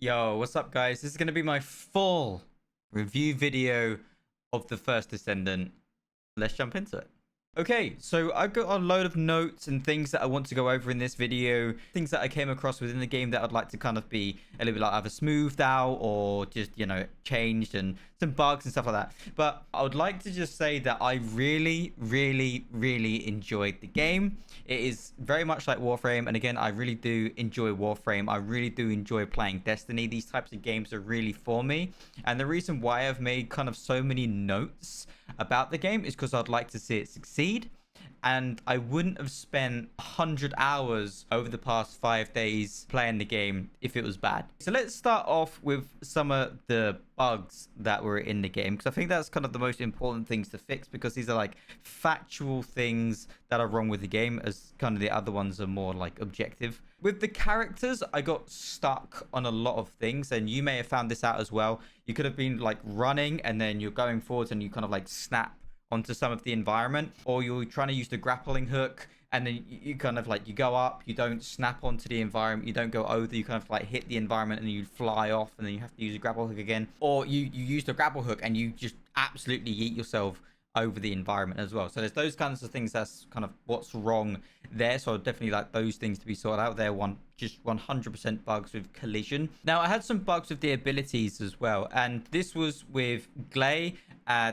Yo, what's up, guys? This is going to be my full review video of the first Descendant. Let's jump into it. Okay, so I've got a load of notes and things that I want to go over in this video. Things that I came across within the game that I'd like to kind of be a little bit like either smoothed out or just, changed, and some bugs and stuff like that. But I would like to just say that I really enjoyed the game. It is very much like Warframe. And again, I really do enjoy Warframe. I really do enjoy playing Destiny. These types of games are really for me. And the reason why I've made kind of so many notes about the game is because I'd like to see it succeed, and I wouldn't have spent 100 hours over the past 5 days playing the game if it was bad. So let's start off with some of the bugs that were in the game, because I think that's kind of the most important things to fix, because these are like factual things that are wrong with the game, as kind of the other ones are more like objective. With the characters, I got stuck on a lot of things, and you may have found this out as well. You could have been like running and then you're going forwards and you kind of like snap onto some of the environment, or you're trying to use the grappling hook and then you kind of like, you go up, you don't snap onto the environment, you don't go over, you kind of like hit the environment and then you fly off, and then you have to use a grapple hook again, or you use the grapple hook and you just absolutely yeet yourself over the environment as well. So there's those kinds of things. That's kind of what's wrong there. So I'd definitely like those things to be sorted out there. Just 100% bugs with collision. Now I had some bugs with the abilities as well, and this was with Glay,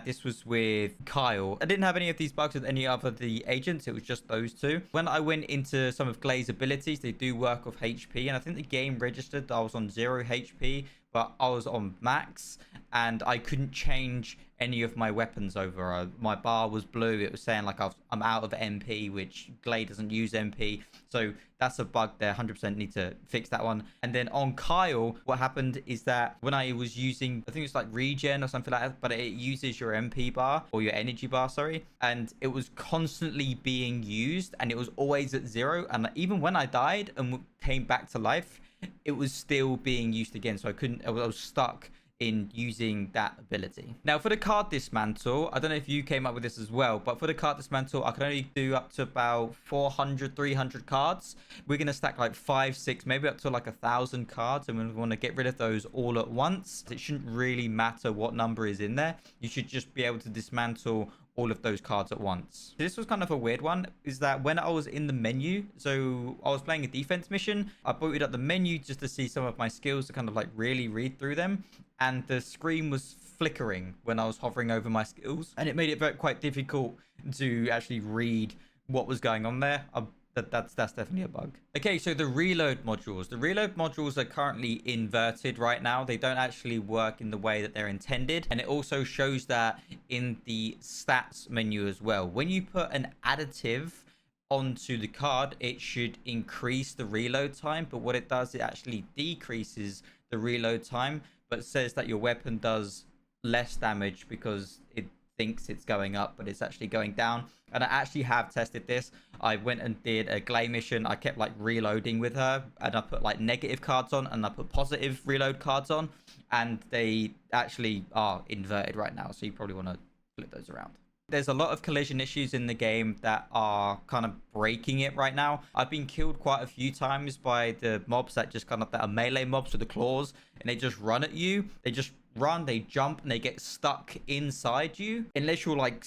this was with Kyle. I didn't have any of these bugs with any other of the agents. It was just those two. When I went into some of Glay's abilities, they do work off HP, and I think the game registered that I was on 0 HP, but I was on max, and I couldn't change any of my weapons over. My bar was blue. It was saying like I'm out of MP, which Glay doesn't use MP. So that's a bug there. 100% need to fix that one. And then on Kyle, what happened is that when I was using, I think it's like regen or something like that, but it uses your MP bar, or your energy bar, sorry. And it was constantly being used, and it was always at 0. And even when I died and came back to life, it was still being used again. So I was stuck in using that ability. Now for the card dismantle, I don't know if you came up with this as well, but for the card dismantle, I can only do up to about 400 300 cards. We're gonna stack like 5 6, maybe up to like 1,000 cards, and we want to get rid of those all at once. It shouldn't really matter what number is in there. You should just be able to dismantle all of those cards at once. This was kind of a weird one, is that when I was in the menu, so I was playing a defense mission, I booted up the menu just to see some of my skills, to kind of like really read through them, and the screen was flickering when I was hovering over my skills, and it made it quite difficult to actually read what was going on there. That's definitely a bug. Okay, so the reload modules are currently inverted right now. They don't actually work in the way that they're intended, and it also shows that in the stats menu as well. When you put an additive onto the card, it should increase the reload time, but what it does, it actually decreases the reload time, but says that your weapon does less damage because it thinks it's going up, but it's actually going down. And I actually have tested this. I went and did a Glay mission. I kept like reloading with her, and I put like negative cards on and I put positive reload cards on, and they actually are inverted right now. So you probably want to flip those around. There's a lot of collision issues in the game that are kind of breaking it right now. I've been killed quite a few times by the mobs that just kind of, that are melee mobs with the claws, and they just run at you. They just run, they jump, and they get stuck inside you. Unless you're like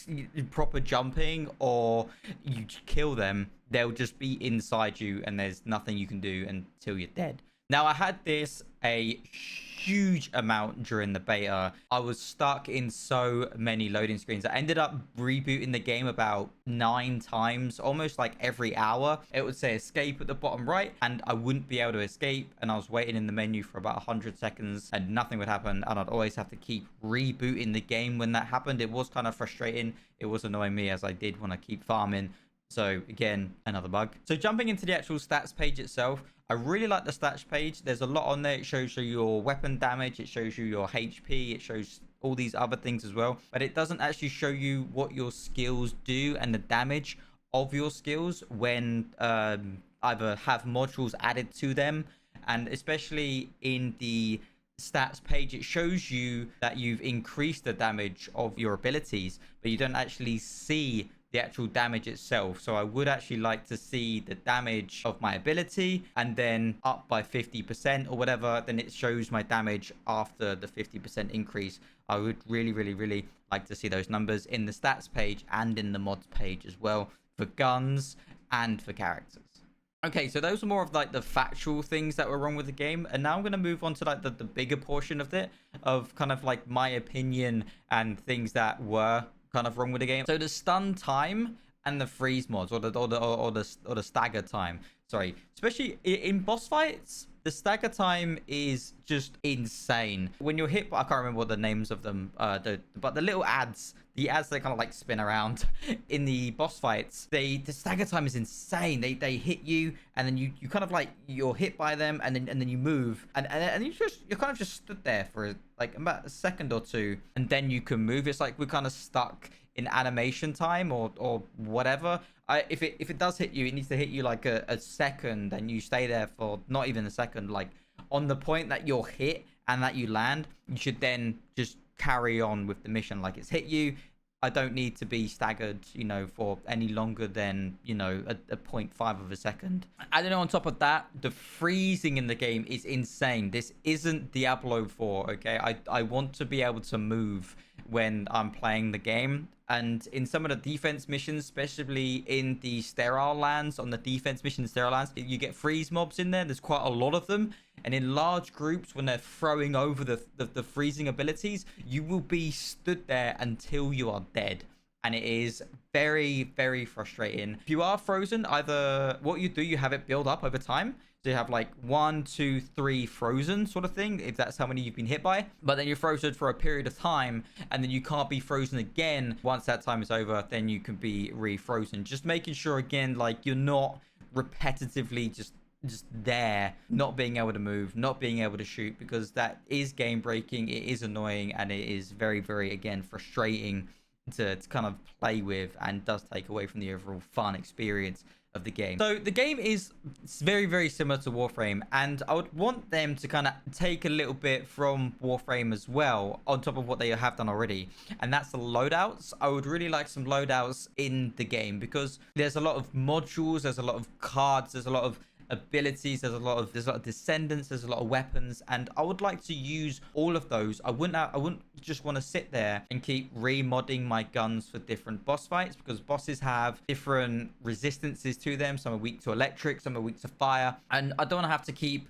proper jumping or you kill them, they'll just be inside you, and there's nothing you can do until you're dead. Now I had this a huge amount during the beta. I was stuck in so many loading screens. I ended up rebooting the game about 9 times, almost like every hour. It would say escape at the bottom right, and I wouldn't be able to escape, and I was waiting in the menu for about 100 seconds and nothing would happen, and I'd always have to keep rebooting the game when that happened. It was kind of frustrating. It was annoying me, as I did want to keep farming. So again, another bug. So jumping into the actual stats page itself, I really like the stats page. There's a lot on there. It shows you your weapon damage, it shows you your HP, it shows all these other things as well, but it doesn't actually show you what your skills do and the damage of your skills when either have modules added to them. And especially in the stats page, it shows you that you've increased the damage of your abilities, but you don't actually see the actual damage itself. So I would actually like to see the damage of my ability and then up by 50% or whatever. Then it shows my damage after the 50% increase. I would really, really, really like to see those numbers in the stats page and in the mods page as well for guns and for characters. Okay, so those are more of like the factual things that were wrong with the game. And now I'm going to move on to like the bigger portion of it, of kind of like my opinion and things that were kind of wrong with the game. So the stun time and the freeze mods, or the stagger time. Sorry, especially in boss fights, the stagger time is just insane. When you're hit, I can't remember what the names of them, but the little ads, the ads that kind of like spin around in the boss fights, the stagger time is insane. They hit you, and then you kind of like, you're hit by them, and then you move, and you're kind of just stood there for like about a second or two, and then you can move. It's like we're kind of stuck in animation time or whatever. If it does hit you, it needs to hit you like a second, and you stay there for not even a second. Like on the point that you're hit and that you land, you should then just carry on with the mission. Like it's hit you, I don't need to be staggered, you know, for any longer than, you know, a 0.5 of a second. I don't know, on top of that, the freezing in the game is insane. This isn't Diablo 4, okay? I want to be able to move when I'm playing the game. And in some of the defense missions, especially in the sterile lands, on the defense mission sterile lands, you get freeze mobs in there. There's quite a lot of them. And in large groups, when they're throwing over the freezing abilities, you will be stood there until you are dead. And it is very, very frustrating. If you are frozen, either what you do, you have it build up over time. So you have like 1, 2, 3 frozen sort of thing, if that's how many you've been hit by. But then you're frozen for a period of time, and then you can't be frozen again. Once that time is over, then you can be refrozen. Just making sure, again, like you're not repetitively just there, not being able to move, not being able to shoot, because that is game breaking, it is annoying, and it is very, very, again, frustrating to kind of play with, and does take away from the overall fun experience of the game. So the game is very, very similar to Warframe, and I would want them to kind of take a little bit from Warframe as well, on top of what they have done already, and that's the loadouts. I would really like some loadouts in the game, because there's a lot of modules, there's a lot of cards, there's a lot of abilities, there's a lot of descendants, there's a lot of weapons, and I would like to use all of those. I wouldn't just want to sit there and keep remodding my guns for different boss fights, because bosses have different resistances to them. Some are weak to electric, some are weak to fire, and I don't want to have to keep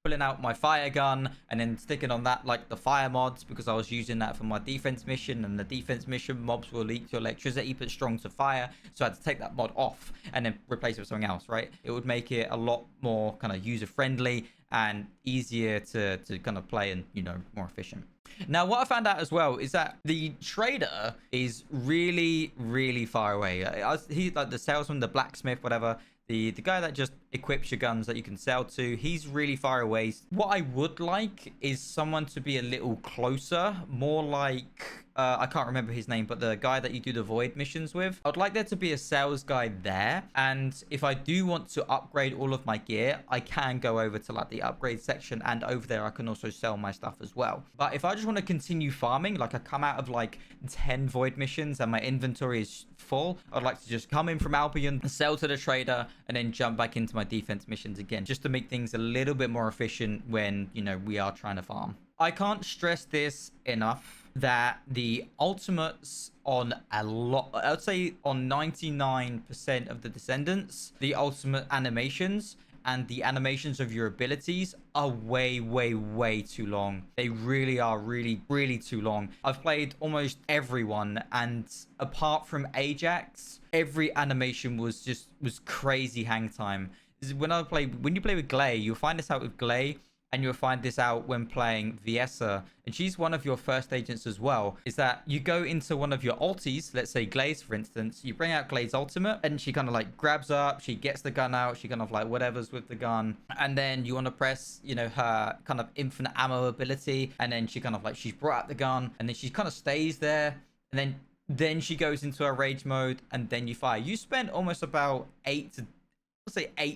pulling out my fire gun and then sticking on that like the fire mods, because I was using that for my defense mission, and the defense mission mobs were weak to electricity but strong to fire, so I had to take that mod off and then replace it with something else, right? It would make it a lot more kind of user friendly and easier to kind of play, and, you know, more efficient. Now, what I found out as well is that the trader is really, really far away. He's like the salesman, the blacksmith, whatever. The guy that just equips your guns that you can sell to, he's really far away. What I would like is someone to be a little closer, more like, I can't remember his name, but the guy that you do the void missions with. I'd like there to be a sales guy there. And if I do want to upgrade all of my gear, I can go over to like the upgrade section, and over there I can also sell my stuff as well. But if I just want to continue farming, like I come out of like 10 void missions and my inventory is full, I'd like to just come in from Albion, sell to the trader, and then jump back into my defense missions again, just to make things a little bit more efficient when, you know, we are trying to farm. I can't stress this enough, that the ultimates on a lot, I'd say on 99% of the Descendants, the ultimate animations and the animations of your abilities are way, way, way too long. They really are really, really too long. I've played almost everyone, and apart from Ajax, every animation was crazy hang time. When you play with Glay, you'll find this out with Glay, and you'll find this out when playing Viessa, and she's one of your first agents as well, is that you go into one of your ultis, let's say Glaze, for instance, you bring out Glaze ultimate, and she kind of like grabs up, she gets the gun out, she kind of like whatever's with the gun, and then you want to press, you know, her kind of infinite ammo ability, and then she kind of like, she's brought out the gun, and then she kind of stays there, and then she goes into her rage mode, and then you fire. You spend almost about 8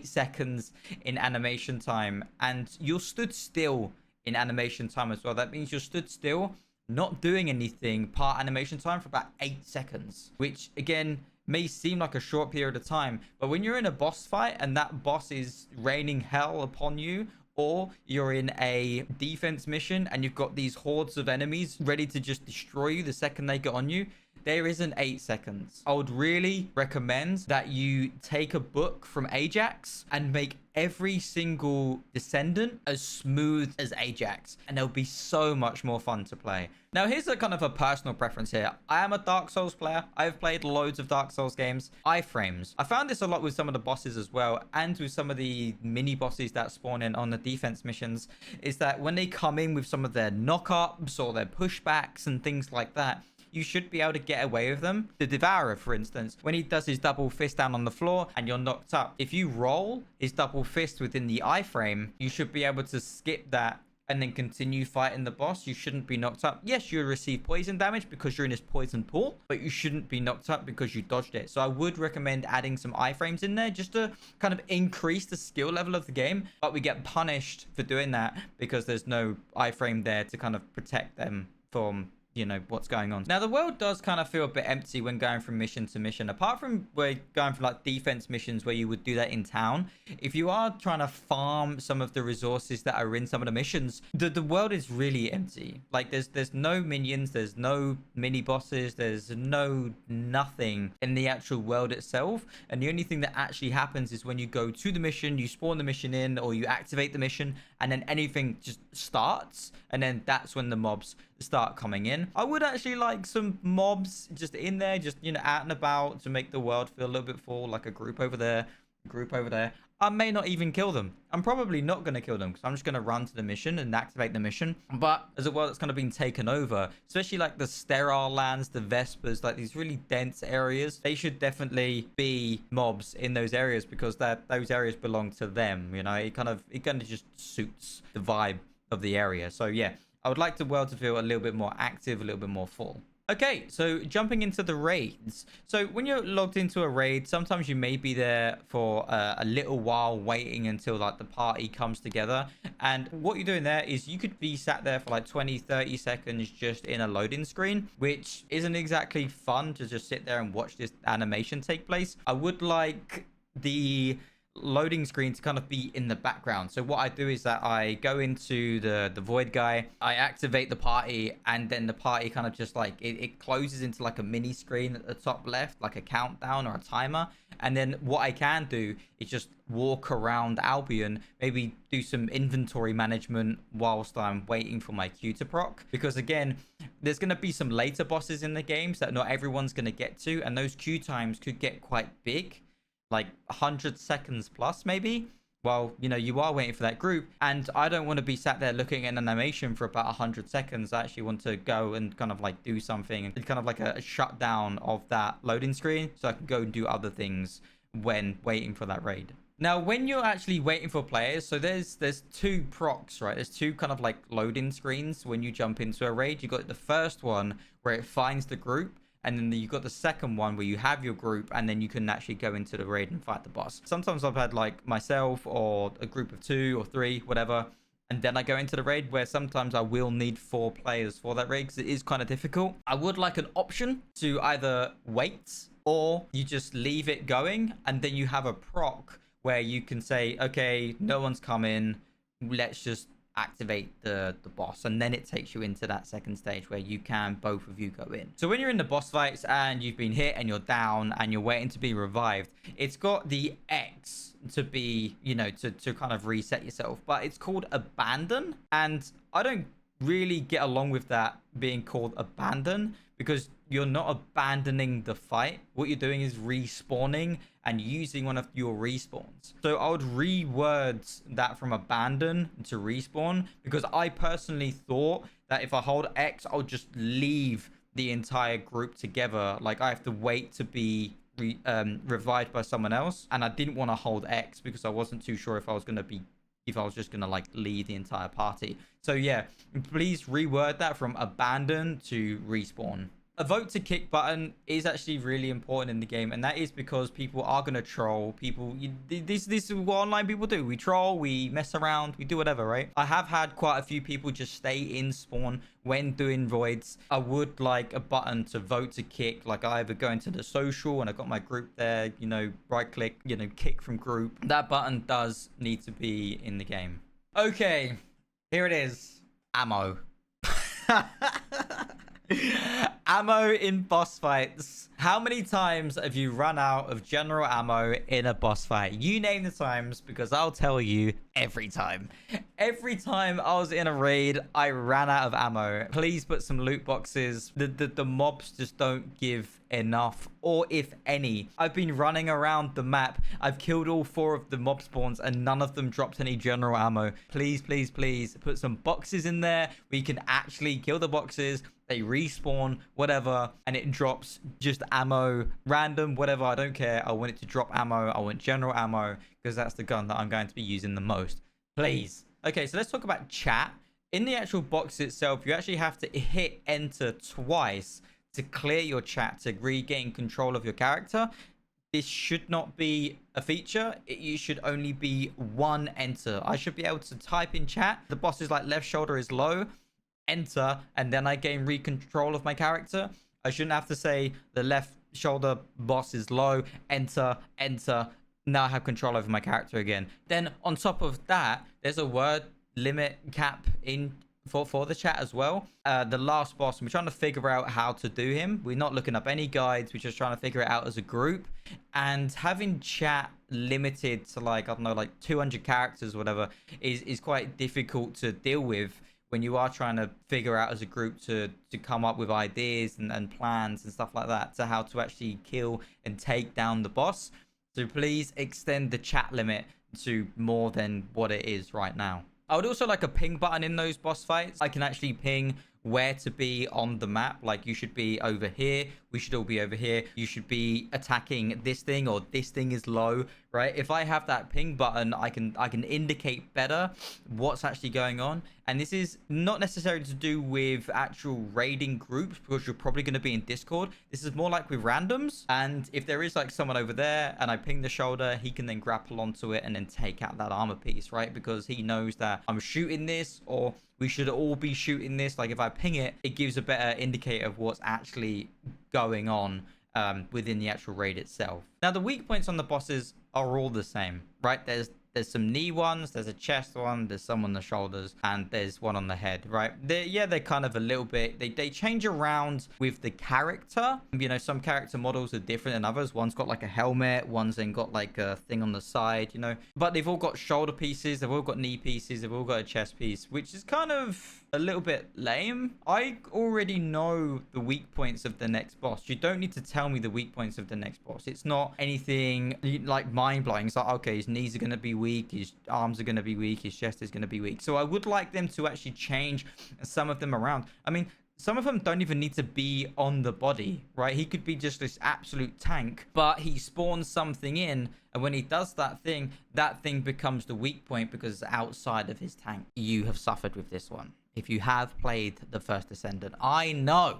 seconds in animation time, and you're stood still in animation time as well. That means you're stood still, not doing anything, part animation time, for about 8 seconds, which again may seem like a short period of time, but when you're in a boss fight and that boss is raining hell upon you, or you're in a defense mission and you've got these hordes of enemies ready to just destroy you the second they get on you, there isn't 8 seconds. I would really recommend that you take a book from Ajax and make every single Descendant as smooth as Ajax, and it'll be so much more fun to play. Now, here's a kind of a personal preference here. I am a Dark Souls player. I've played loads of Dark Souls games. Iframes. I found this a lot with some of the bosses as well, and with some of the mini bosses that spawn in on the defense missions, is that when they come in with some of their knock-ups or their pushbacks and things like that, you should be able to get away with them. The Devourer, for instance, when he does his double fist down on the floor and you're knocked up, if you roll his double fist within the iframe, you should be able to skip that and then continue fighting the boss. You shouldn't be knocked up. Yes, you'll receive poison damage because you're in his poison pool, but you shouldn't be knocked up because you dodged it. So I would recommend adding some iframes in there just to kind of increase the skill level of the game, but we get punished for doing that because there's no iframe there to kind of protect them from, you know, what's going on. Now, the world does kind of feel a bit empty when going from mission to mission. Apart from we're going from like defense missions where you would do that in town, if you are trying to farm some of the resources that are in some of the missions, the world is really empty. Like there's no minions, there's no mini bosses, there's nothing in the actual world itself. And the only thing that actually happens is when you go to the mission, you spawn the mission in, or you activate the mission, and then anything just starts, and then that's when the mobs start coming in. I would actually like some mobs just in there, just, you know, out and about to make the world feel a little bit full, like a group over there, group over there. I may not even kill them. I'm probably not going to kill them because I'm just going to run to the mission and activate the mission. But as a world that's kind of been taken over, especially like the sterile lands, the Vespers, like these really dense areas, they should definitely be mobs in those areas because those areas belong to them. You know, it kind of just suits the vibe of the area. So yeah, I would like the world to feel a little bit more active, a little bit more full. Okay, so jumping into the raids. So when you're logged into a raid, sometimes you may be there for a little while waiting until like the party comes together. And what you're doing there is you could be sat there for like 20-30 seconds just in a loading screen, which isn't exactly fun to just sit there and watch this animation take place. I would like the loading screen to kind of be in the background. So what I do is that I go into the void guy, I activate the party, and then the party kind of just like it closes into like a mini screen at the top left, like a countdown or a timer. And then what I can do is just walk around Albion, maybe do some inventory management whilst I'm waiting for my queue to proc, because again, there's going to be some later bosses in the games that not everyone's going to get to, and those queue times could get quite big, like 100 seconds plus maybe, while, you know, you are waiting for that group. And I don't want to be sat there looking at an animation for about 100 seconds. I actually want to go and kind of like do something, and kind of like a shutdown of that loading screen so I can go and do other things when waiting for that raid. Now, when you're actually waiting for players, so there's 2 procs, right? There's 2 kind of like loading screens when you jump into a raid. You got the first one where it finds the group, and then you got the second one where you have your group, and then you can actually go into the raid and fight the boss. Sometimes I've had like myself or a group of 2 or 3, whatever, and then I go into the raid, where sometimes I will need 4 players for that raid because it is kind of difficult. I would like an option to either wait, or you just leave it going, and then you have a proc where you can say, okay, no one's coming, let's just activate the boss, and then it takes you into that second stage where you can both of you go in. So when you're in the boss fights and you've been hit and you're down and you're waiting to be revived, it's got the X to be, you know, to kind of reset yourself, but it's called abandon, and I don't really get along with that being called abandon, because you're not abandoning the fight. What you're doing is respawning and using one of your respawns. So I would reword that from abandon to respawn, because I personally thought that if I hold X, I'll just leave the entire group together. Like I have to wait to be revived by someone else, and I didn't want to hold X because I wasn't too sure if I was just gonna like lead the entire party. So yeah, please reword that from abandon to respawn. A vote to kick button is actually really important in the game, and that is because people are going to troll. This is what online people do. We troll, we mess around, we do whatever, right? I have had quite a few people just stay in spawn when doing voids. I would like a button to vote to kick. Like, I either go into the social and I got my group there, you know, right click, you know, kick from group. That button does need to be in the game. Okay, here it is. Ammo. Ammo in boss fights. How many times have you run out of general ammo in a boss fight? You name the times, because I'll tell you every time. Every time I was in a raid, I ran out of ammo. Please put some loot boxes. The mobs just don't give enough, or if any. I've been running around the map. I've killed all 4 of the mob spawns and none of them dropped any general ammo. Please, please, please put some boxes in there where you can actually kill the boxes. They respawn, whatever, and it drops just ammo, random, whatever. I don't care. I want it to drop ammo. I want general ammo, because that's the gun that I'm going to be using the most. Please. Okay, so let's talk about chat. In the actual box itself, you actually have to hit enter twice to clear your chat, to regain control of your character. This should not be a feature. You should only be 1 enter. I should be able to type in chat. The boss is like left shoulder is low, enter, and then I gain control of my character. I shouldn't have to say the left shoulder boss is low, enter, enter. Now I have control over my character again. Then on top of that, there's a word limit cap in for the chat as well. The last boss, we're trying to figure out how to do him. We're not looking up any guides. We're just trying to figure it out as a group. And having chat limited to like, I don't know, like 200 characters or whatever is quite difficult to deal with when you are trying to figure out as a group to come up with ideas and plans and stuff like that to how to actually kill and take down the boss. So please extend the chat limit to more than what it is right now. I would also like a ping button in those boss fights. I can actually ping where to be on the map. Like, you should be over here. We should all be over here. You should be attacking this thing, or this thing is low, right? If I have that ping button, I can indicate better what's actually going on. And this is not necessarily to do with actual raiding groups, because you're probably going to be in Discord. This is more like with randoms. And if there is like someone over there and I ping the shoulder, he can then grapple onto it and then take out that armor piece, right? Because he knows that I'm shooting this, or we should all be shooting this. Like, if I ping it, it gives a better indicator of what's actually going on within the actual raid itself. Now, the weak points on the bosses are all the same, right? There's some knee ones, there's a chest one, there's some on the shoulders, and there's one on the head, right? They're kind of a little bit, they change around with the character. You know, some character models are different than others. One's got like a helmet, one's then got like a thing on the side, you know, but they've all got shoulder pieces, they've all got knee pieces, they've all got a chest piece, which is kind of a little bit lame. I already know the weak points of the next boss. You don't need to tell me the weak points of the next boss. It's not anything like mind-blowing. It's like, okay, his knees are going to be weak, his arms are going to be weak, his chest is going to be weak. So I would like them to actually change some of them around. I mean, some of them don't even need to be on the body, right? He could be just this absolute tank, but he spawns something in, and when he does that thing becomes the weak point because it's outside of his tank. You have suffered with this one. If you have played the first Descendant, I know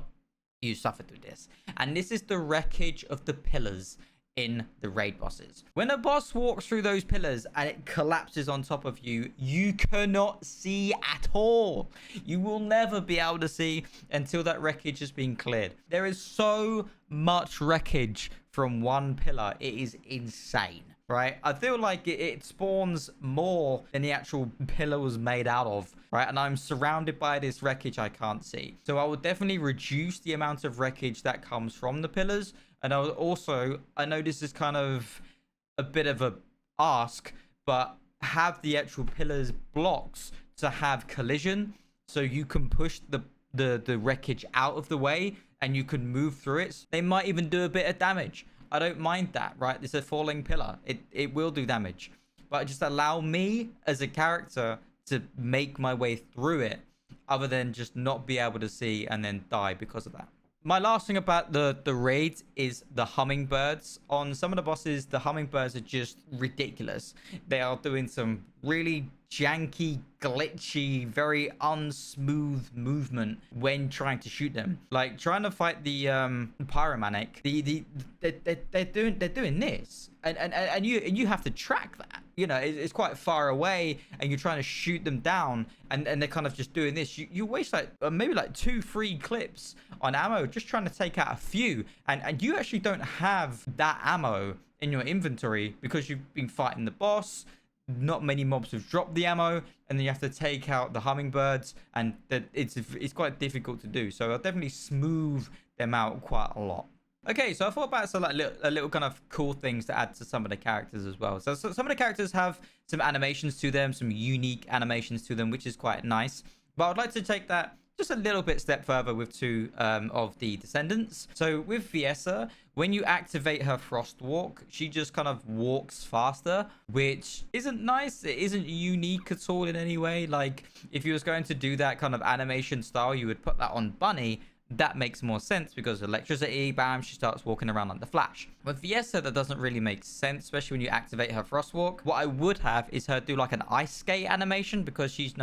you suffered with this. And this is the wreckage of the pillars in the raid bosses. When a boss walks through those pillars and it collapses on top of you, you cannot see at all. You will never be able to see until that wreckage has been cleared. There is so much wreckage from one pillar. It is insane, right? I feel like it spawns more than the actual pillar was made out of, right? And I'm surrounded by this wreckage I can't see. So I will definitely reduce the amount of wreckage that comes from the pillars. And I know this is kind of a bit of a ask, but have the actual pillars blocks to have collision, so you can push the wreckage out of the way and you can move through it. They might even do a bit of damage. I don't mind that, right? It's a falling pillar. It will do damage, but just allow me as a character to make my way through it, other than just not be able to see and then die because of that. My last thing about the raids is the hummingbirds. On some of the bosses, the hummingbirds are just ridiculous. They are doing some really janky, glitchy, very unsmooth movement when trying to shoot them. Like trying to fight the pyromanic, they're doing this, and you have to track that. You know, it's quite far away, and you're trying to shoot them down, and they're kind of just doing this. You waste like maybe like 2-3 clips on ammo just trying to take out a few, and you actually don't have that ammo in your inventory because you've been fighting the boss. Not many mobs have dropped the ammo, and then you have to take out the hummingbirds, and it's quite difficult to do. So I'll definitely smooth them out quite a lot. Okay, so I thought about some like a little kind of cool things to add to some of the characters as well. So some of the characters have some animations to them, some unique animations to them, which is quite nice. But I'd like to take that just a little bit step further with two of the Descendants. So with Viessa, when you activate her frost walk, she just kind of walks faster, which isn't nice. It isn't unique at all in any way. Like if you was going to do that kind of animation style, you would put that on Bunny. That makes more sense because electricity, bam, she starts walking around like the Flash. With Viessa, that doesn't really make sense, especially when you activate her frost walk. What I would have is her do like an ice skate animation, because she's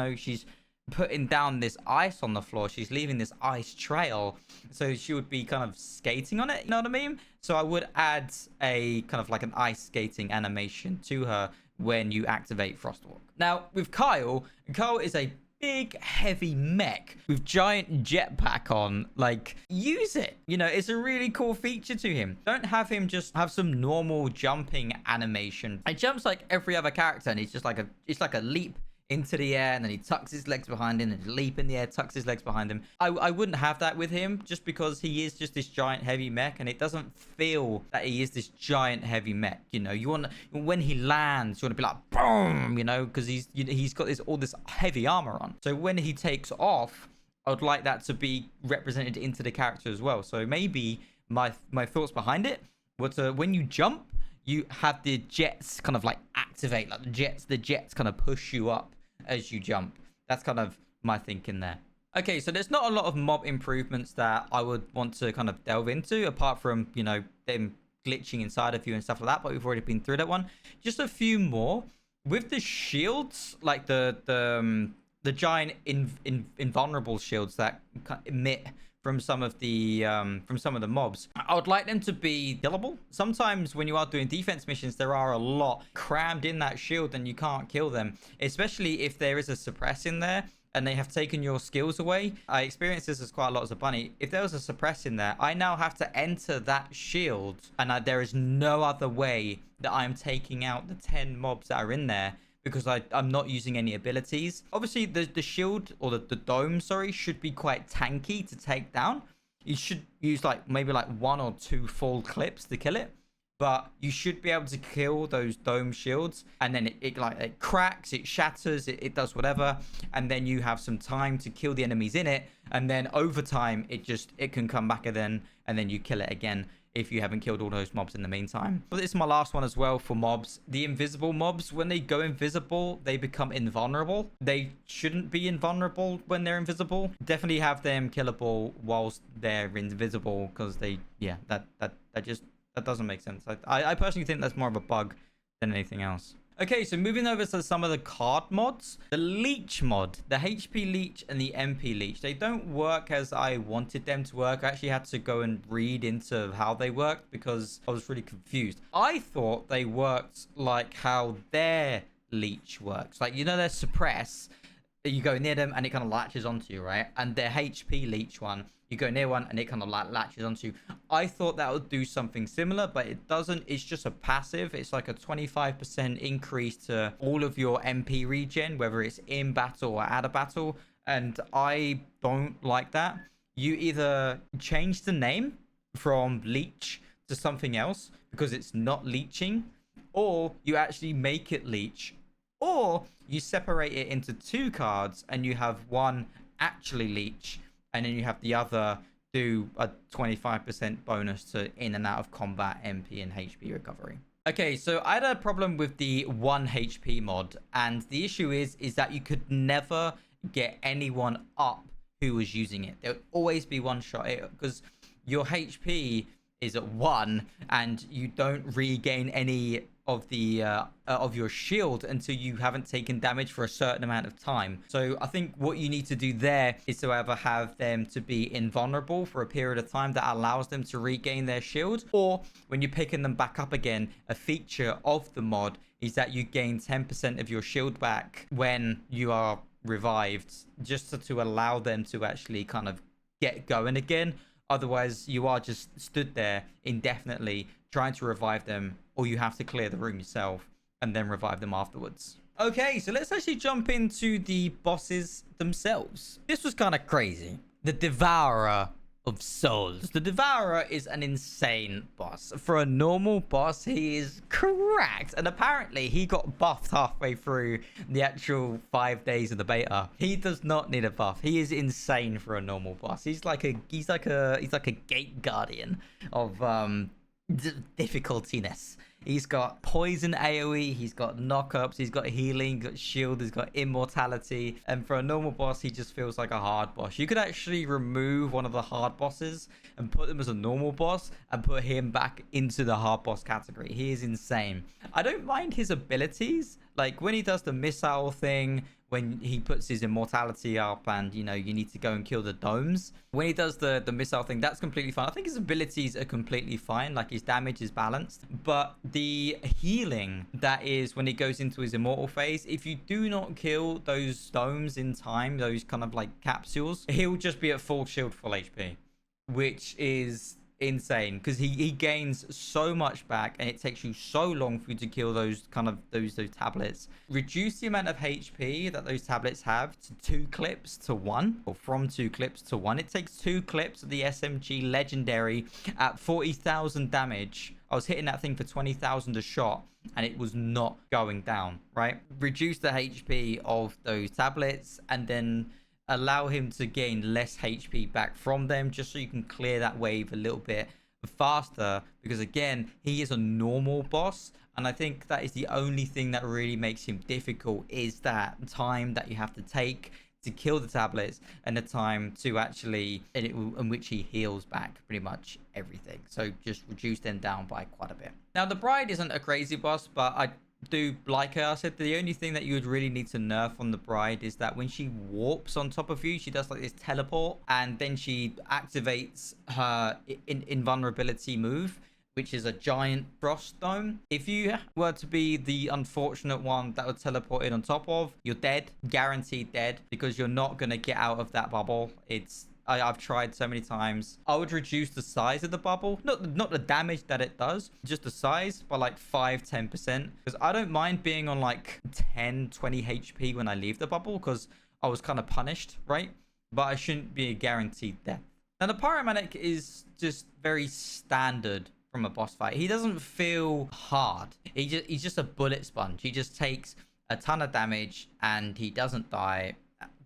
putting down this ice on the floor. She's leaving this ice trail, so she would be kind of skating on it, you know what I mean? So I would add a kind of like an ice skating animation to her when you activate Frostwalk. Now with Kyle is a big heavy mech with giant jetpack on. Like, use it, you know, it's a really cool feature to him. Don't have him just have some normal jumping animation. It jumps like every other character, and it's like a leap into the air, and then he tucks his legs behind him and leap in the air, tucks his legs behind him. I wouldn't have that with him, just because he is just this giant heavy mech, and it doesn't feel that he is this giant heavy mech. You know, you want, when he lands, you want to be like boom, you know, because he's got all this heavy armor on. So when he takes off, I would like that to be represented into the character as well. So maybe my thoughts behind it were to, when you jump, you have the jets kind of like activate, like the jets kind of push you up as you jump. That's kind of my thinking there. Okay, so there's not a lot of mob improvements that I would want to kind of delve into, apart from, you know, them glitching inside of you and stuff like that, but we've already been through that one. Just a few more with the shields, like the giant invulnerable shields that emit from some of the mobs. I would like them to be killable. Sometimes when you are doing defense missions, there are a lot crammed in that shield and you can't kill them, especially if there is a suppress in there and they have taken your skills away. I experienced this as quite a lot as a bunny. If there was a suppress in there, I now have to enter that shield, and there is no other way that I'm taking out the 10 mobs that are in there, because I'm not using any abilities. Obviously, the shield, or the dome, sorry, should be quite tanky to take down. You should use like maybe like 1 or 2 full clips to kill it, but you should be able to kill those dome shields, and then it cracks, it shatters, it does whatever, and then you have some time to kill the enemies in it, and then over time it can come back again, and then you kill it again if you haven't killed all those mobs in the meantime. But this is my last one as well for mobs. The invisible mobs, when they go invisible, they become invulnerable. They shouldn't be invulnerable when they're invisible. Definitely have them killable whilst they're invisible, because that doesn't make sense. I personally think that's more of a bug than anything else. Okay, so moving over to some of the card mods. The leech mod, the HP leech and the MP leech, they don't work as I wanted them to work. I actually had to go and read into how they worked because I was really confused. I thought they worked like how their leech works. Like, you know, their suppress, you go near them and it kind of latches onto you, right? And their HP leech one, you go near one and it kind of like latches onto you. I thought that would do something similar, but it doesn't. It's just a passive. It's like a 25% increase to all of your MP regen, whether it's in battle or out of battle. And I don't like that. You either change the name from leech to something else because it's not leeching, or you actually make it leech, or you separate it into 2 cards and you have one actually leech, and then you have the other do a 25% bonus to in and out of combat, MP, and HP recovery. Okay, so I had a problem with the 1 HP mod, and the issue is that you could never get anyone up who was using it. There would always be one shot, because your HP is at 1, and you don't regain any of your shield until you haven't taken damage for a certain amount of time. So I think what you need to do there is to either have them to be invulnerable for a period of time that allows them to regain their shield, or when you're picking them back up again, a feature of the mod is that you gain 10% of your shield back when you are revived, just to allow them to actually kind of get going again. Otherwise, you are just stood there indefinitely trying to revive them, or you have to clear the room yourself and then revive them afterwards. Okay, so let's actually jump into the bosses themselves. This was kind of crazy. The Devourer of Souls. The Devourer is an insane boss. For a normal boss, he is cracked. And apparently, he got buffed halfway through the actual 5 days of the beta. He does not need a buff. He is insane for a normal boss. He's like a gate guardian of difficultiness. He's got poison AoE, he's got knockups, he's got healing, he's got shield, he's got immortality. And for a normal boss, he just feels like a hard boss. You could actually remove one of the hard bosses and put them as a normal boss and put him back into the hard boss category. He is insane. I don't mind his abilities. Like when he does the missile thing, when he puts his immortality up and, you know, you need to go and kill the domes. When he does the missile thing, that's completely fine. I think his abilities are completely fine. Like his damage is balanced. But the healing, that is when he goes into his immortal phase, if you do not kill those domes in time, those kind of like capsules, he'll just be at full shield, full HP, which is insane because he gains so much back and it takes you so long for you to kill those tablets. Reduce the amount of HP that those tablets have to 2 clips to 1, or from 2 clips to 1. It takes 2 clips of the SMG legendary at 40,000 damage. I was hitting that thing for 20,000 a shot and it was not going down, right? Reduce the HP of those tablets and then allow him to gain less HP back from them, just so you can clear that wave a little bit faster, because again, he is a normal boss, and I think that is the only thing that really makes him difficult, is that time that you have to take to kill the tablets and the time to actually in which he heals back pretty much everything. So just reduce them down by quite a bit. Now the Bride isn't a crazy boss, but I do like her. I said the only thing that you would really need to nerf on the Bride is that when she warps on top of you, she does like this teleport, and then she activates her invulnerability move, which is a giant frost dome. If you were to be the unfortunate one that would teleport in on top of, you're dead, guaranteed dead, because you're not going to get out of that bubble. I've tried so many times. I would reduce the size of the bubble, not the damage that it does, just the size by like 5-10%, because I don't mind being on like 10-20 HP when I leave the bubble, because I was kind of punished, right? But I shouldn't be a guaranteed death. Now the Pyromanic is just very standard from a boss fight. He doesn't feel hard. He's just a bullet sponge. He just takes a ton of damage and he doesn't die.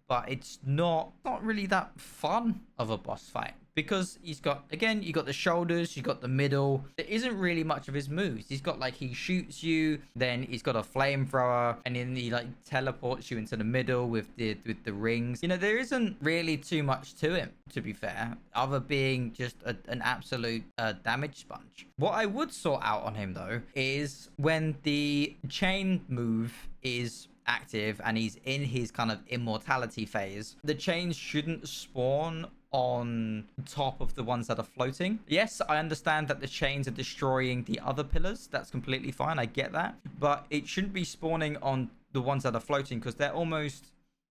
But it's not really that fun of a boss fight, because he's got, again, you got the shoulders, you got the middle. There isn't really much of his moves. He's got like, he shoots you, then he's got a flamethrower, and then he like teleports you into the middle with the rings. You know, there isn't really too much to him, to be fair, other being just an absolute damage sponge. What I would sort out on him though is when the chain move is active and he's in his kind of immortality phase, the chains shouldn't spawn on top of the ones that are floating. Yes, I understand that the chains are destroying the other pillars. That's completely fine. I get that. But it shouldn't be spawning on the ones that are floating, because they're almost,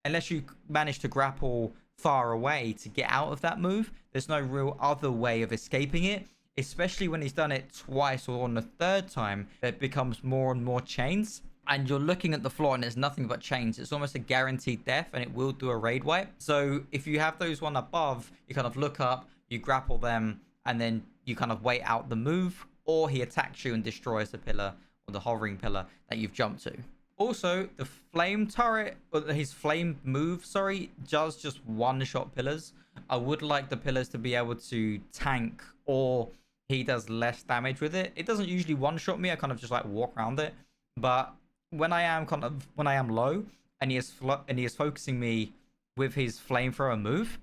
unless you manage to grapple far away to get out of that move, there's no real other way of escaping it. Especially when he's done it twice, or on the third time, it becomes more and more chains. And you're looking at the floor and there's nothing but chains. It's almost a guaranteed death, and it will do a raid wipe. So if you have those one above, you kind of look up, you grapple them, and then you kind of wait out the move, or he attacks you and destroys the pillar, or the hovering pillar that you've jumped to. Also, the flame turret, or his flame move, sorry, does just one-shot pillars. I would like the pillars to be able to tank, or he does less damage with it. It doesn't usually one-shot me. I kind of just like walk around it. But when I am low and he is focusing me with his flamethrower move,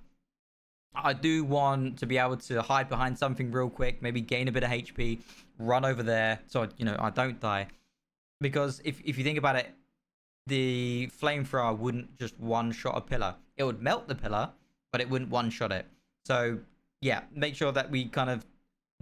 I do want to be able to hide behind something real quick, maybe gain a bit of HP, run over there so, I don't die. Because if you think about it, the flamethrower wouldn't just one-shot a pillar. It would melt the pillar, but it wouldn't one-shot it. So, yeah, make sure that we kind of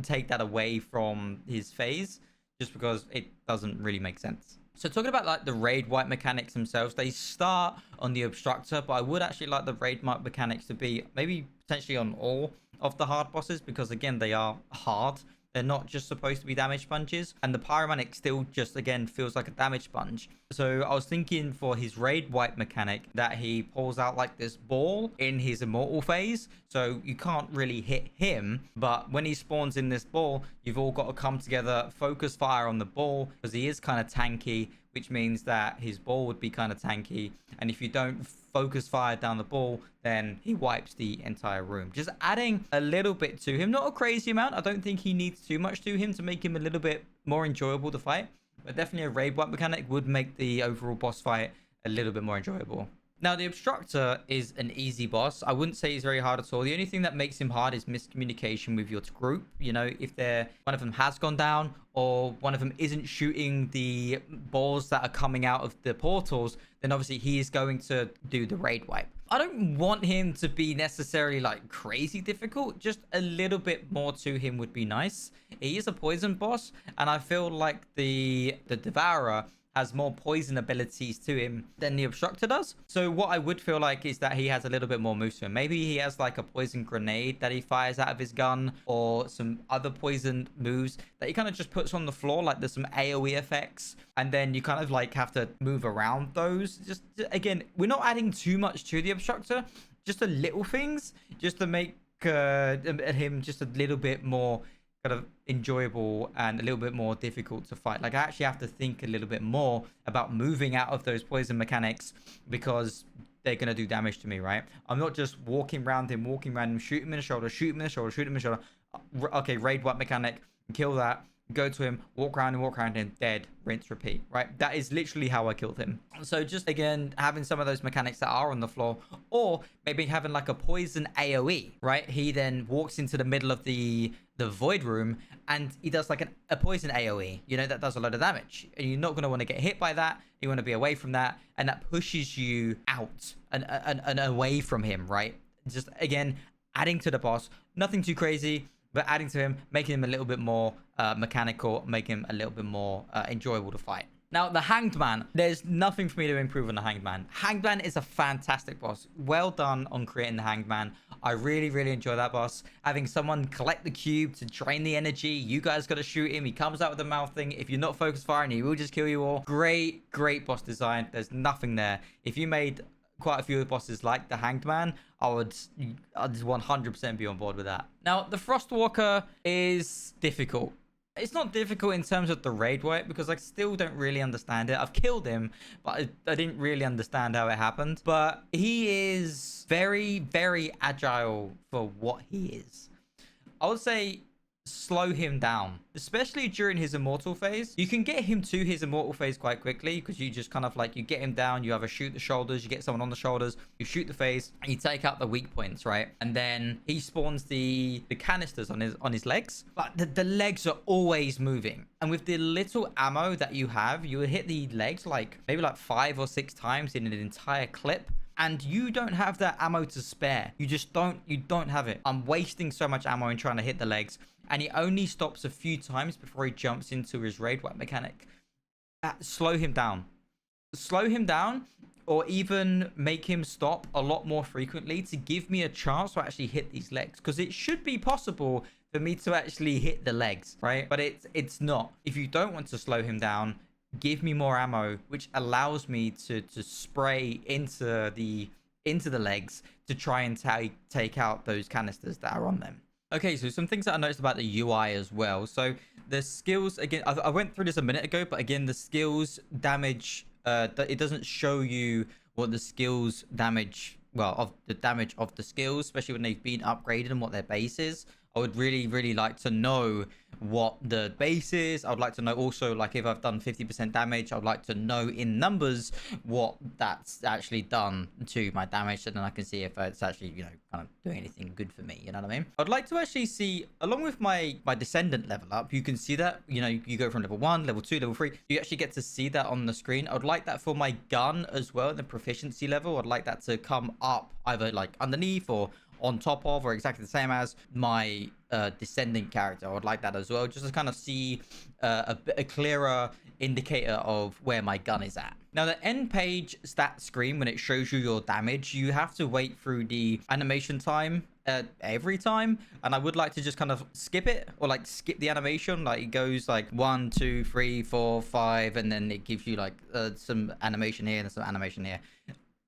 take that away from his phase, just because it doesn't really make sense. So talking about like the raid wipe mechanics themselves, they start on the obstructor, but I would actually like the raid wipe mechanics to be maybe potentially on all of the hard bosses, because again, they are hard. They're not just supposed to be damage sponges, and the pyromanic still just again feels like a damage sponge. So I was thinking for his raid wipe mechanic that he pulls out like this ball in his immortal phase, so you can't really hit him, but when he spawns in this ball, you've all got to come together, focus fire on the ball, because he is kind of tanky, which means that his ball would be kind of tanky, and if you don't focus fire down the ball, then he wipes the entire room. Just adding a little bit to him, not a crazy amount. I don't think he needs too much to him to make him a little bit more enjoyable to fight, but definitely a raid wipe mechanic would make the overall boss fight a little bit more enjoyable. Now, the Obstructor is an easy boss. I wouldn't say he's very hard at all. The only thing that makes him hard is miscommunication with your group. If one of them has gone down, or one of them isn't shooting the balls that are coming out of the portals, then obviously he is going to do the raid wipe. I don't want him to be necessarily like crazy difficult. Just a little bit more to him would be nice. He is a poison boss, and I feel like the Devourer has more poison abilities to him than the Obstructor does. So what I would feel like is that he has a little bit more moves to him. Maybe he has like a poison grenade that he fires out of his gun, or some other poison moves that he kind of just puts on the floor. Like there's some AoE effects, and then you kind of like have to move around those. Just again, we're not adding too much to the Obstructor, just a little things, just to make him just a little bit more kind of enjoyable and a little bit more difficult to fight. Like I actually have to think a little bit more about moving out of those poison mechanics, because they're going to do damage to me, right? I'm not just walking around him, shoot him in the shoulder, shoot him in the shoulder, shoot him in the shoulder. Okay, raid wipe mechanic, kill that, go to him, walk around him, dead, rinse, repeat, right? That is literally how I killed him. So just again, having some of those mechanics that are on the floor, or maybe having like a poison AoE, right? He then walks into the middle of the void room, and he does like a poison AoE, that does a lot of damage, and you're not going to want to get hit by that. You want to be away from that, and that pushes you out and away from him, right? Just again, adding to the boss, nothing too crazy, but adding to him, making him a little bit more mechanical, making him a little bit more enjoyable to fight. Now, the Hanged Man, there's nothing for me to improve on the Hanged Man. Hanged Man is a fantastic boss. Well done on creating the Hanged Man. I really, really enjoy that boss. Having someone collect the cube to drain the energy. You guys got to shoot him. He comes out with the mouth thing. If you're not focused firing, he will just kill you all. Great, great boss design. There's nothing there. If you made quite a few bosses like the Hanged Man, I'd 100% be on board with that. Now, the Frostwalker is difficult. It's not difficult in terms of the raid wipe, because I still don't really understand it. I've killed him, but I didn't really understand how it happened. But he is very, very agile for what he is. I would say slow him down, especially during his immortal phase. You can get him to his immortal phase quite quickly, because you just kind of like, you get him down, you either shoot the shoulders, you get someone on the shoulders, you shoot the face, and you take out the weak points, right? And then he spawns the canisters on his legs, but the legs are always moving, and with the little ammo that you have, you will hit the legs like maybe like 5 or 6 times in an entire clip, and you don't have that ammo to spare. You don't have it. I'm wasting so much ammo in trying to hit the legs, and he only stops a few times before he jumps into his raid wipe mechanic. Slow him down, or even make him stop a lot more frequently to give me a chance to actually hit these legs, because it should be possible for me to actually hit the legs, right? But it's not. If you don't want to slow him down, give me more ammo, which allows me to spray into the legs to try and take out those canisters that are on them. Okay, so some things that I noticed about the UI as well. So the skills, again, I went through this a minute ago, but again, the skills damage, it doesn't show you what the skills damage, well, of the damage of the skills, especially when they've been upgraded and what their base is. I would really like to know what the base is. I would like to know also, like, if I've done 50% damage, I would like to know in numbers what that's actually done to my damage, so then I can see if it's actually, you know, kind of doing anything good for me, you know what I mean? I'd like to actually see, along with my Descendant level up, you can see that, you know, you go from level 1, level 2, level 3, you actually get to see that on the screen. I would like that for my gun as well, the proficiency level. I'd like that to come up either like underneath or on top of, or exactly the same as my Descendant character. I would like that as well, just to kind of see a clearer indicator of where my gun is at. Now, the end page stat screen, when it shows you your damage, you have to wait through the animation time every time, and I would like to just kind of skip it, or like skip the animation. Like, it goes like 1 2 3 4 5, and then it gives you like some animation here and some animation here.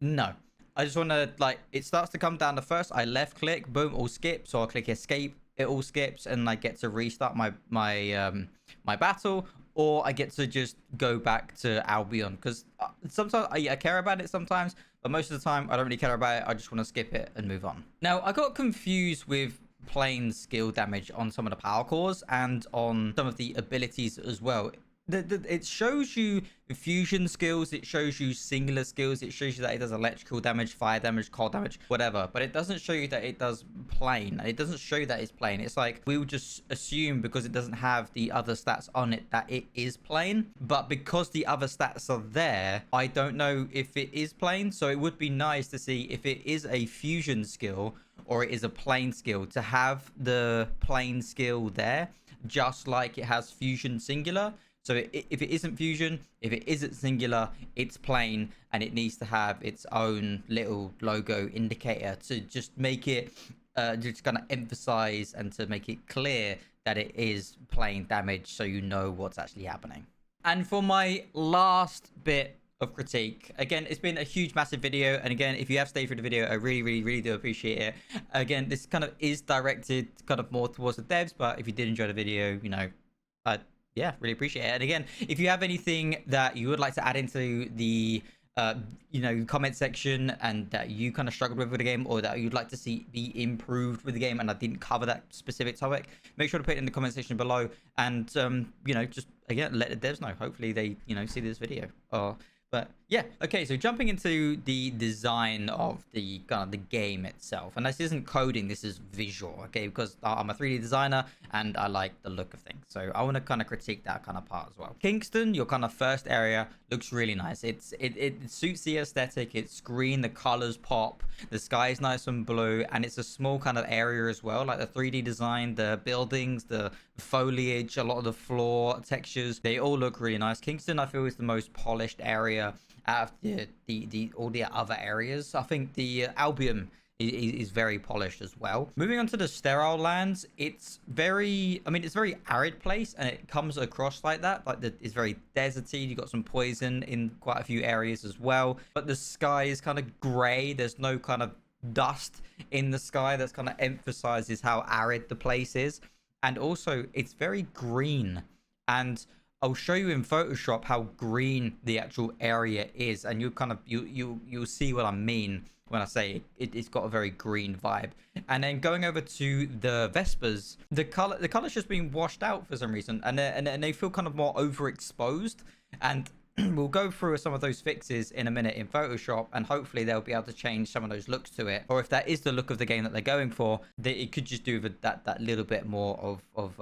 No, I just want to, like, it starts to come down to first, I left click, boom, all skips. So I'll click escape, it all skips, and I get to restart my my battle, or I get to just go back to Albion, because sometimes I care about it sometimes, but most of the time I don't really care about it. I just want to skip it and move on. Now, I got confused with plain skill damage on some of the power cores and on some of the abilities as well. It shows you fusion skills, it shows you singular skills, it shows you that it does electrical damage, fire damage, cold damage, whatever, but it doesn't show you that it does plain. It doesn't show you that it's plain. It's like we would just assume, because it doesn't have the other stats on it, that it is plain, but because the other stats are there, I don't know if it is plain. So it would be nice to see if it is a fusion skill or it is a plain skill, to have the plain skill there, just like it has fusion singular. So if it isn't fusion, if it isn't singular, it's plain, and it needs to have its own little logo indicator to just make it, just kind of emphasize and to make it clear that it is plain damage, so you know what's actually happening. And for my last bit of critique, again, it's been a huge, massive video, and again, if you have stayed through the video, I really do appreciate it. Again, this kind of is directed kind of more towards the devs, but if you did enjoy the video, you know, yeah, really appreciate it. And again, if you have anything that you would like to add into the you know, comment section, and that you kind of struggled with the game, or that you'd like to see be improved with the game, and I didn't cover that specific topic, make sure to put it in the comment section below. And you know, just again, let the devs know. Hopefully they, you know, see this video. But yeah, okay, so jumping into the design of the kind of the game itself, and this isn't coding, this is visual, okay, because I'm a 3D designer and I like the look of things, so I want to kind of critique that kind of part as well. Kingston, your kind of first area, looks really nice. It suits the aesthetic. It's green, the colors pop, the sky is nice and blue, and it's a small kind of area as well. Like the 3D design, the buildings, the foliage, a lot of the floor textures, they all look really nice. Kingston, I feel, is the most polished area out of the all the other areas. I think the Albion is very polished as well. Moving on to the sterile lands, it's very, I mean, it's a very arid place, and it comes across like that, like it's very deserty. You got some poison in quite a few areas as well, but the sky is kind of gray. There's no kind of dust in the sky. That's kind of emphasizes how arid the place is. And also, it's very green, and I'll show you in Photoshop how green the actual area is, and you kind of you'll see what I mean when I say it's got a very green vibe. And then going over to the Vespers, the color's just being washed out for some reason, and they feel kind of more overexposed. And we'll go through some of those fixes in a minute in Photoshop, and hopefully they'll be able to change some of those looks to it. Or if that is the look of the game that they're going for, it could just do with that little bit more of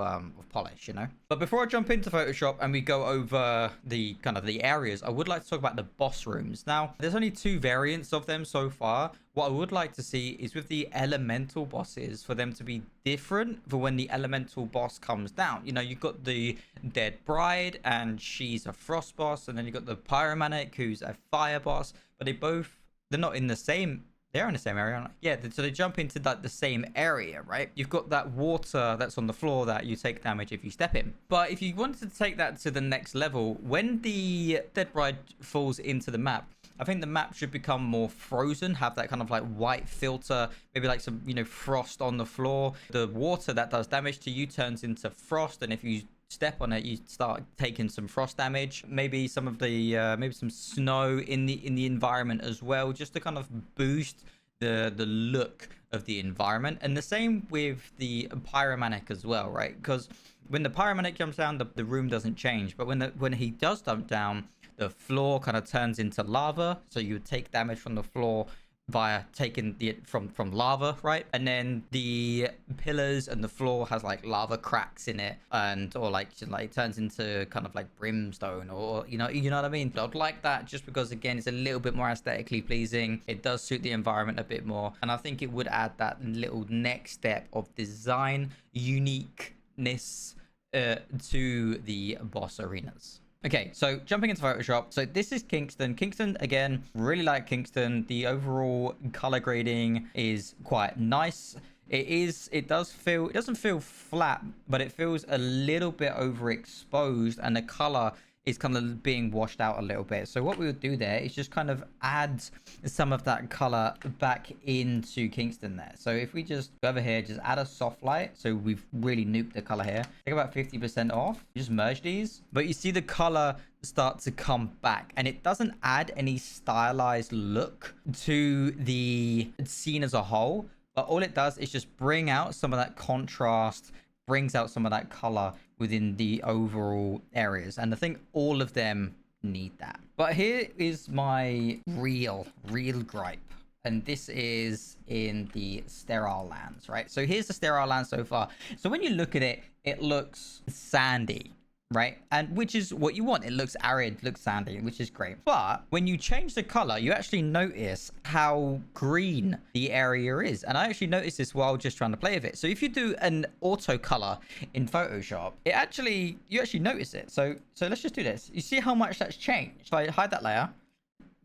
polish, you know. But before I jump into Photoshop and we go over the kind of the areas, I would like to talk about the boss rooms. Now, there's only 2 variants of them so far. What I would like to see is with the elemental bosses, for them to be different for when the elemental boss comes down. You know, you've got the Dead Bride, and she's a frost boss, and then you've got the Pyromanic, who's a fire boss, but they're not in the same, they're in the same area, aren't they? Yeah, so they jump into like the same area, right? You've got that water that's on the floor that you take damage if you step in. But if you wanted to take that to the next level, when the Dead Bride falls into the map, I think the map should become more frozen, have that kind of like white filter, maybe like some, you know, frost on the floor. The water that does damage to you turns into frost, and if you step on it, you start taking some frost damage. Maybe some of the maybe some snow in the environment as well, just to kind of boost the look of the environment. And the same with the pyromanic as well, right? Because when the pyromanic jumps down, the room doesn't change, but when he does jump down, the floor kind of turns into lava, so you would take damage from the floor via taking the from lava, right? And then the pillars and the floor has like lava cracks in it, and or like it turns into kind of like brimstone, or you know what I mean. I'd like that just because again it's a little bit more aesthetically pleasing. It does suit the environment a bit more, and I think it would add that little next step of design uniqueness to the boss arenas. Okay, so jumping into Photoshop. So this is Kingston. Kingston, again, really like Kingston. The overall color grading is quite nice. It doesn't feel flat, but it feels a little bit overexposed, and the color is kind of being washed out a little bit. So what we would do there is just kind of add some of that color back into Kingston there. So if we just go over here, just add a soft light. So we've really nuked the color here. Take about 50% off. Just merge these. But you see the color start to come back, and it doesn't add any stylized look to the scene as a whole. But all it does is just bring out some of that contrast, brings out some of that color within the overall areas, and I think all of them need that. But here is my real gripe, and this is in the sterile lands, right? So here's the sterile land so far. So when you look at it, it looks sandy, right? And which is what you want. It looks arid, looks sandy, which is great. But when you change the color, you actually notice how green the area is. And I actually noticed this while just trying to play with it. So if you do an auto color in Photoshop, you actually notice it. So let's just do this. You see how much that's changed. If I hide that layer,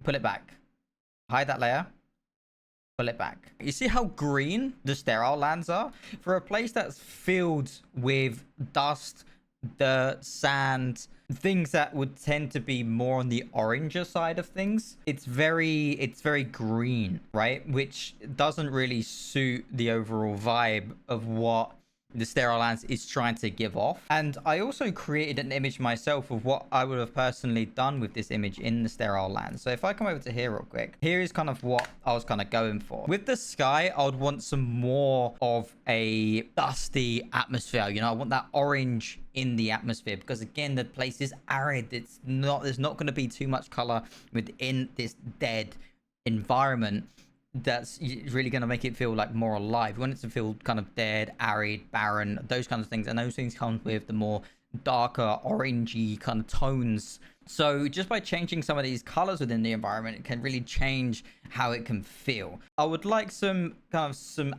pull it back, hide that layer, pull it back. You see how green the sterile lands are? For a place that's filled with dust, dirt, sand, things that would tend to be more on the oranger side of things, it's very green, right? Which doesn't really suit the overall vibe of what the sterile lands is trying to give off. And I also created an image myself of what I would have personally done with this image in the sterile lands. So if I come over to here real quick, here is kind of what I was kind of going for. With the sky, I would want some more of a dusty atmosphere. You know, I want that orange in the atmosphere, because again, the place is arid. There's not going to be too much color within this dead environment that's really going to make it feel like more alive. You want it to feel kind of dead, arid, barren, those kinds of things, and those things come with the more darker orangey kind of tones. So just by changing some of these colors within the environment, it can really change how it can feel. I would like some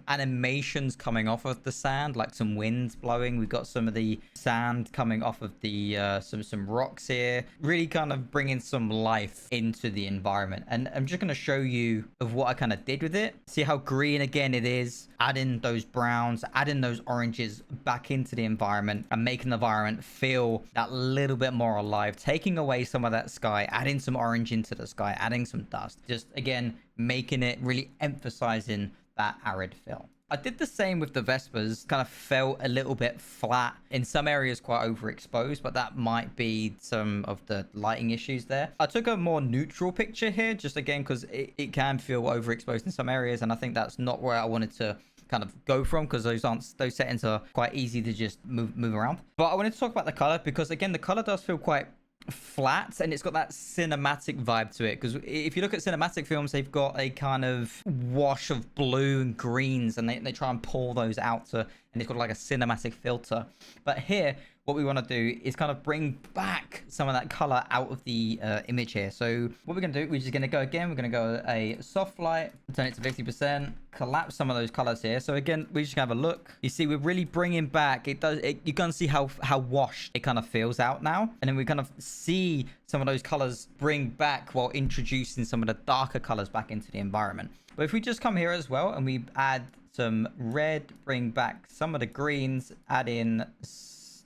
animations coming off of the sand, like some winds blowing. We've got some of the sand coming off of the some rocks here, really kind of bringing some life into the environment. And I'm just going to show you of what I kind of did with it. See how green again it is, adding those browns, adding those oranges back into the environment, and making the environment feel that little bit more alive, taking away some of that sky, adding some orange into the sky, adding some dust, just again making it really emphasizing that arid feel. I did the same with the Vespers. Kind of felt a little bit flat in some areas, quite overexposed, but that might be some of the lighting issues there. I took a more neutral picture here, just again because it can feel overexposed in some areas, and I think that's not where I wanted to kind of go from, because those settings are quite easy to just move around. But I wanted to talk about the color, because again, the color does feel quite flat, and it's got that cinematic vibe to it. Because if you look at cinematic films, they've got a kind of wash of blue and greens, and they try and pull those out and it's got like a cinematic filter. But here, what we want to do is kind of bring back some of that color out of the image here. So what we're going to do, we're just going to go again, we're going to go a soft light, turn it to 50%, collapse some of those colors here. So again, we just have a look. You see, we're really bringing back, you can see how washed it kind of feels out now. And then we kind of see some of those colors bring back while introducing some of the darker colors back into the environment. But if we just come here as well and we add some red, bring back some of the greens, add in,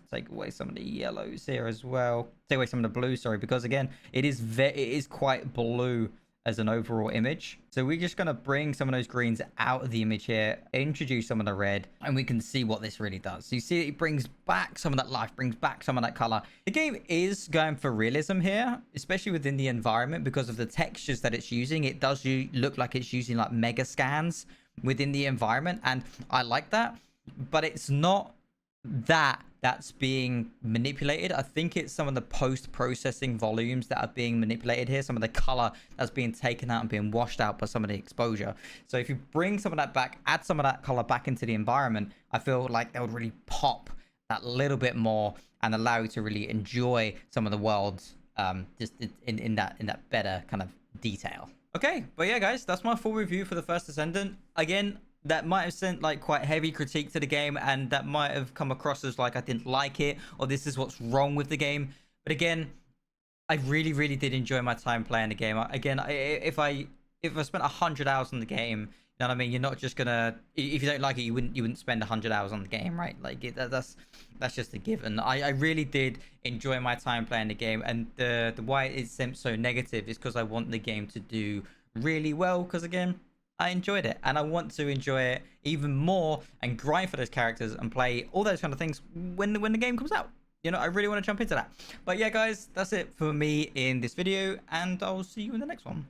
take away some of the yellows here as well, take away some of the blue, sorry, because again, it is quite blue as an overall image. So we're just going to bring some of those greens out of the image here, introduce some of the red, and we can see what this really does. So you see it brings back some of that life, brings back some of that color. The game is going for realism here, especially within the environment, because of the textures that it's using. It does look like it's using like mega scans within the environment, and I like that, but it's not that's being manipulated. I think it's some of the post-processing volumes that are being manipulated here, some of the color that's being taken out and being washed out by some of the exposure. So if you bring some of that back, add some of that color back into the environment, I feel like that would really pop that little bit more and allow you to really enjoy some of the worlds just in that better kind of detail. Okay, but yeah guys, that's my full review for the first Descendant. Again, that might have sent like quite heavy critique to the game, and that might have come across as like I didn't like it, or this is what's wrong with the game. But again, I really did enjoy my time playing the game. Again, if I spent 100 hours on the game, you know what I mean, you're not just gonna, if you don't like it, you wouldn't spend 100 hours on the game, right? Like that's just a given. I really did enjoy my time playing the game, and the why it's so negative is because I want the game to do really well, because again, I enjoyed it, and I want to enjoy it even more and grind for those characters and play all those kind of things when the game comes out. You know, I really want to jump into that. But yeah guys, that's it for me in this video, and I'll see you in the next one.